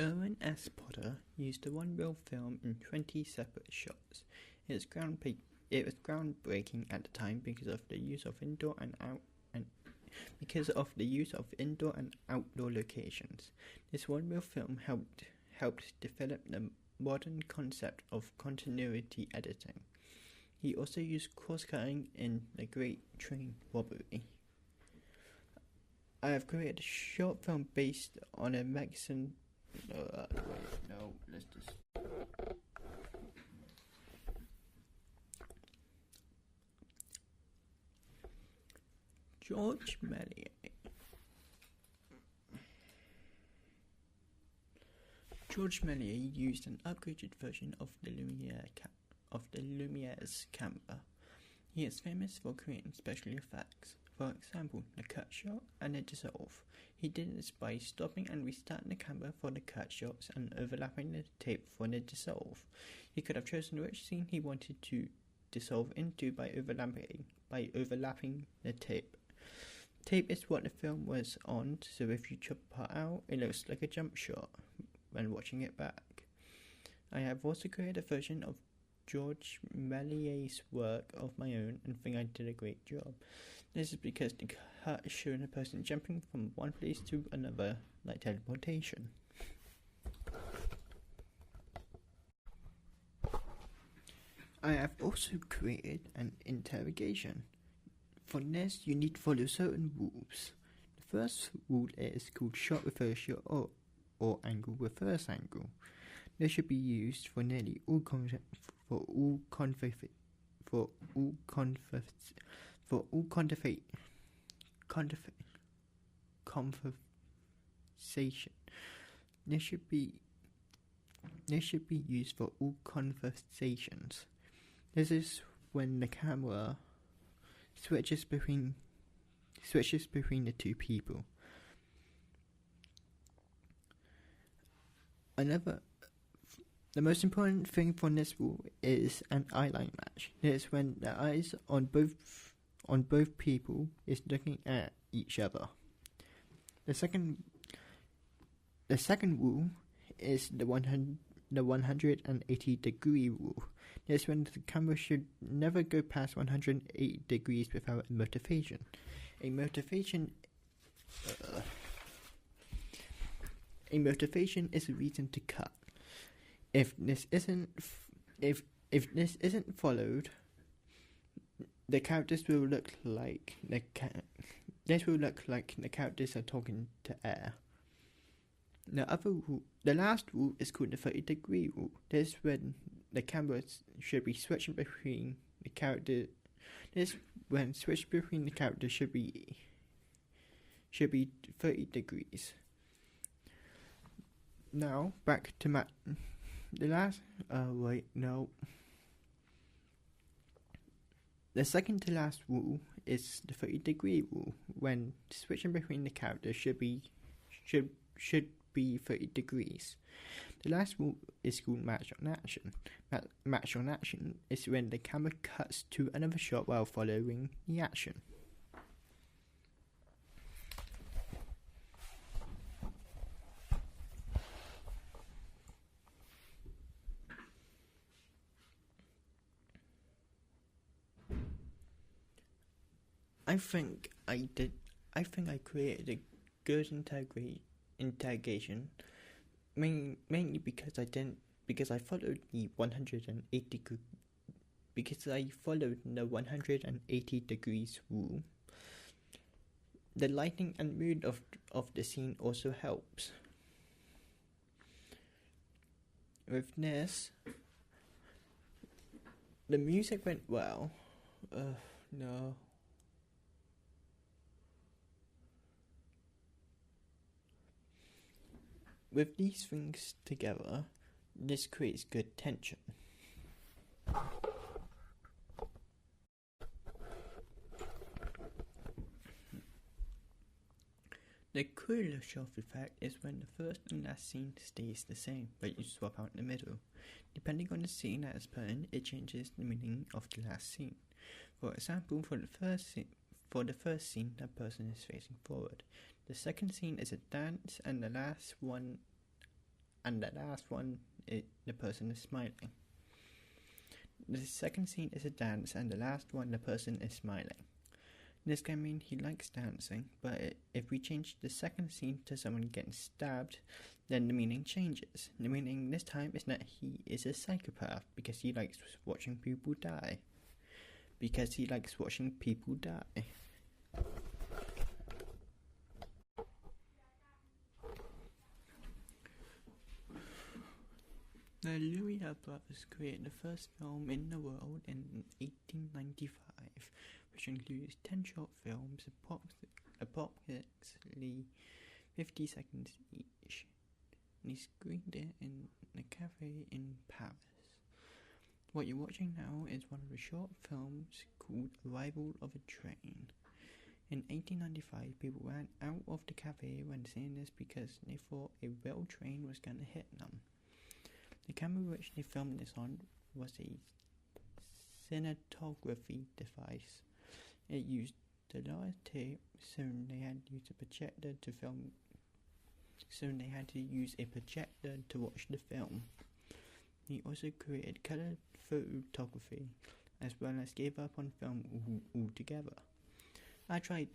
Erwin S. Potter used the one-reel film in 20 separate shots. It was groundbreaking at the time because of the use of indoor and outdoor locations. This one-reel film helped develop the modern concept of continuity editing. He also used cross-cutting in The Great Train Robbery. I have created a short film based on a Mexican. Let's just. George Méliès. George Méliès used an upgraded version of the Lumiere's camera. He is famous for creating special effects. For example, the cut shot and the dissolve. He did this by stopping and restarting the camera for the cut shots and overlapping the tape for the dissolve. He could have chosen which scene he wanted to dissolve into by overlapping the tape. Tape is what the film was on, so if you chop a part out, it looks like a jump shot when watching it back. I have also created a version of George Méliès' work of my own and think I did a great job. This is because the cut is showing a person jumping from one place to another, like teleportation. I have also created an interrogation. For this, you need to follow certain rules. The first rule is called shot reverse shot or angle reverse angle. This should be used for nearly all conversation. This should be used for all conversations. This is when the camera switches between the two people. The most important thing for this rule is an eye line match. This is when the eyes on both people is looking at each other. The second rule is the 180 degree rule. This is when the camera should never go past 180 degrees without a motivation. A motivation is a reason to cut. If this isn't followed, the characters will look like the characters are talking to air. The last rule is called the 30-degree rule. This is when the camera should be switching between the character. Switch between the characters should be 30 degrees. Now back to Matt. The second to last rule is the 30-degree rule, when switching between the characters should be 30 degrees. The last rule is called match on action. Match on action is when the camera cuts to another shot while following the action. I think I created a good interrogation, mainly because I followed the 180 degrees rule. The lighting and mood of the scene also helps. With this, the music went well. No. With these things together, this creates good tension. The Kuleshov effect is when the first and last scene stays the same, but you swap out in the middle. Depending on the scene that is put in, it changes the meaning of the last scene. For example, for the first scene, that person is facing forward. The second scene is a dance, and the last one and the last one, the person is smiling. The second scene is a dance, and the last one, the person is smiling. This can mean he likes dancing, but if we change the second scene to someone getting stabbed, then the meaning changes. The meaning this time is that he is a psychopath because he likes watching people die. Because he likes watching people die. The Lumiere brothers created the first film in the world in 1895, which includes 10 short films, approximately 50 seconds each. And he screened it in a cafe in Paris. What you're watching now is one of the short films called Arrival of a Train. In 1895, people ran out of the cafe when seeing this because they thought a real train was going to hit them. The camera which they filmed this on was a cinematography device. It used the large tape, so they had to use a projector to film. So they had to use a projector to watch the film. He also created color photography, as well as gave up on film altogether. I tried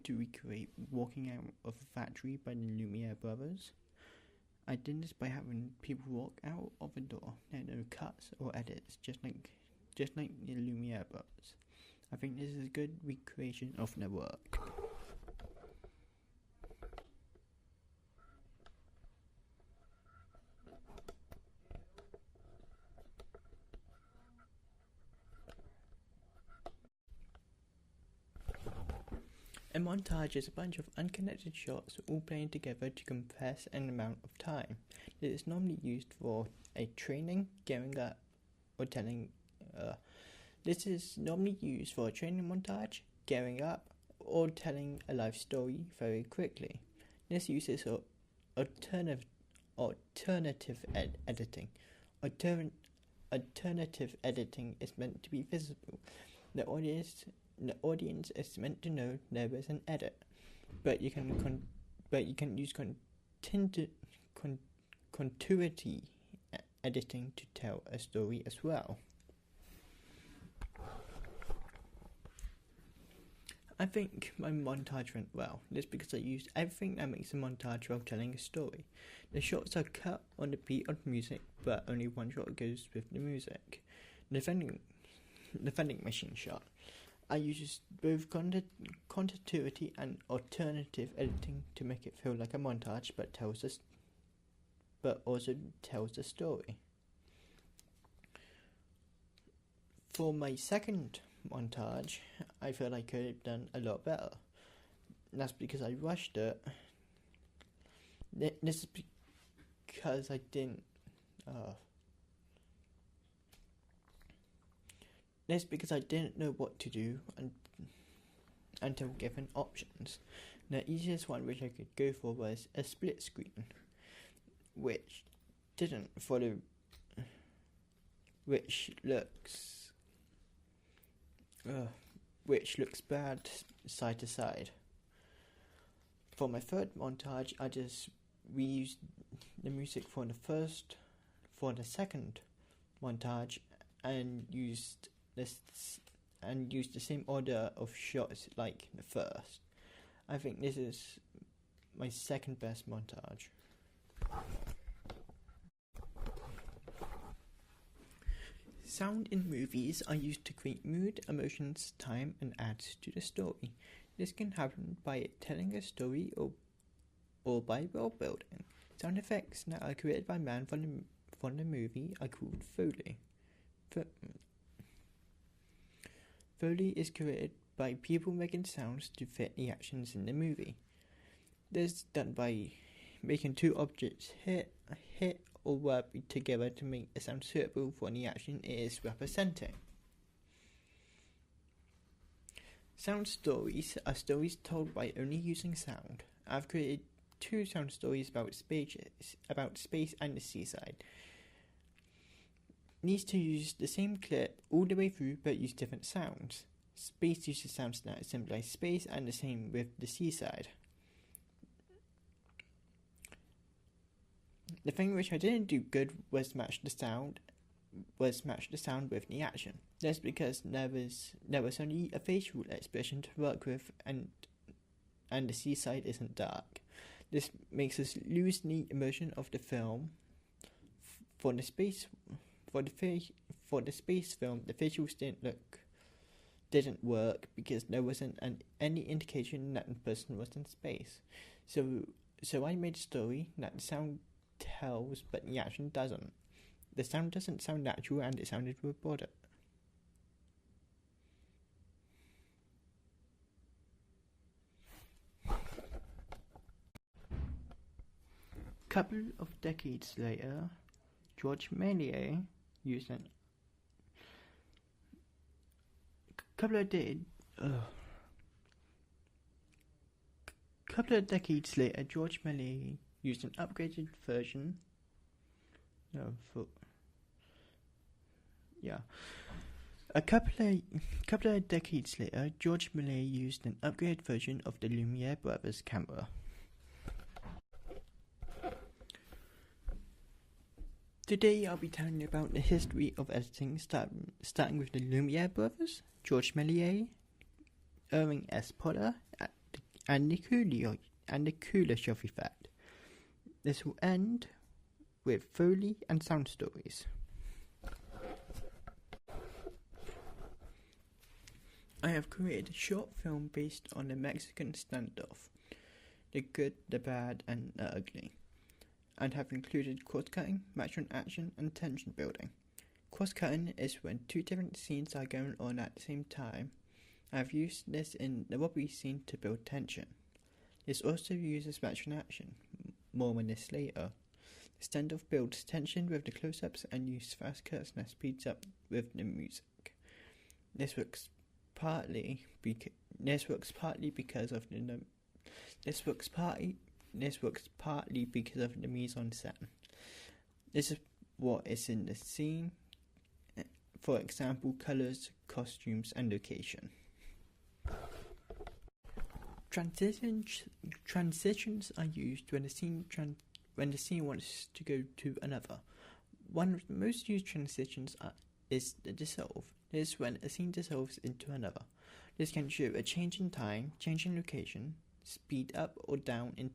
to recreate walking out of a factory by the Lumiere brothers. I did this by having people walk out of a door. There are no cuts or edits, just like the Lumiere brothers. I think this is a good recreation of their work. A montage is a bunch of unconnected shots all playing together to compress an amount of time. It is normally used for a training, gearing up, or telling. This is normally used for a training montage, gearing up, or telling a life story very quickly. This uses alternative editing. Alternative editing is meant to be visible. The audience is meant to know there is an edit, but you can use continuity editing to tell a story as well. I think my montage went well. This because I used everything that makes a montage while telling a story. The shots are cut on the beat of music, but only one shot goes with the music. The vending machine shot. I use both continuity and alternative editing to make it feel like a montage, but also tells a story. For my second montage, I feel I could have done a lot better. That's because I rushed it. This is because I didn't. This because I didn't know what to do until given options. The easiest one which I could go for was a split screen, which didn't follow. Which looks bad side to side. For my third montage, I just reused the music for the second montage, and used the same order of shots like the first. I think this is my second best montage. Sound in movies are used to create mood, emotions, time, and adds to the story. This can happen by telling a story or by world building. Sound effects that are created by man from the movie are called Foley. Foley is created by people making sounds to fit the actions in the movie. This is done by making two objects hit or work together to make a sound suitable for the action it is representing. Sound stories are stories told by only using sound. I've created two sound stories about space and the seaside. These two use the same clip all the way through but use different sounds. Space uses sounds that symbolize space, and the same with the seaside. The thing which I didn't do good was match the sound with the action. That's because there was only a facial expression to work with, and the seaside isn't dark. This makes us lose the immersion of the film. For the space film, the visuals didn't work because there wasn't any indication that the person was in space. So I made a story that the sound tells, but the action doesn't. The sound doesn't sound natural, and it sounded robotic. Couple of decades later, George Méliès used an couple of decades later, George Méliès used an upgraded version. A couple of decades later, George Méliès used an upgraded version of the Lumiere Brothers camera. Today I'll be telling you about the history of editing, starting with the Lumiere Brothers, George Méliès, Irving S. Potter, and the Kuleshov effect. This will end with Foley and sound stories. I have created a short film based on the Mexican standoff, the good, the bad, and the ugly, and have included cross-cutting, match-on action, and tension building. Cross-cutting is when two different scenes are going on at the same time. I have used this in the robbery scene to build tension. This also uses match-on action, more on this later. The standoff builds tension with the close-ups and uses fast cuts that speeds up with the music. This works partly because of the mise en scène. This is what is in the scene, for example, colors, costumes, and location. Transitions are used when the scene wants to go to another. One of the most used transitions is the dissolve. This is when a scene dissolves into another. This can show a change in time, change in location, speed up or down in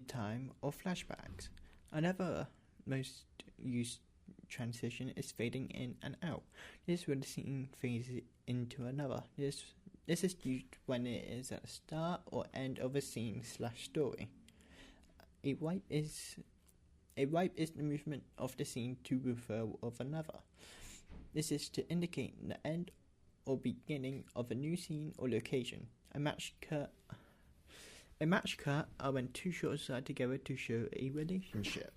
time, or flashbacks. Another most used transition is fading in and out. This is when the scene fades into another. This is used when it is at the start or end of a scene/story. A wipe is the movement of the scene to referral of another. This is to indicate the end or beginning of a new scene or location. A match cut are when two shots are together to show a relationship.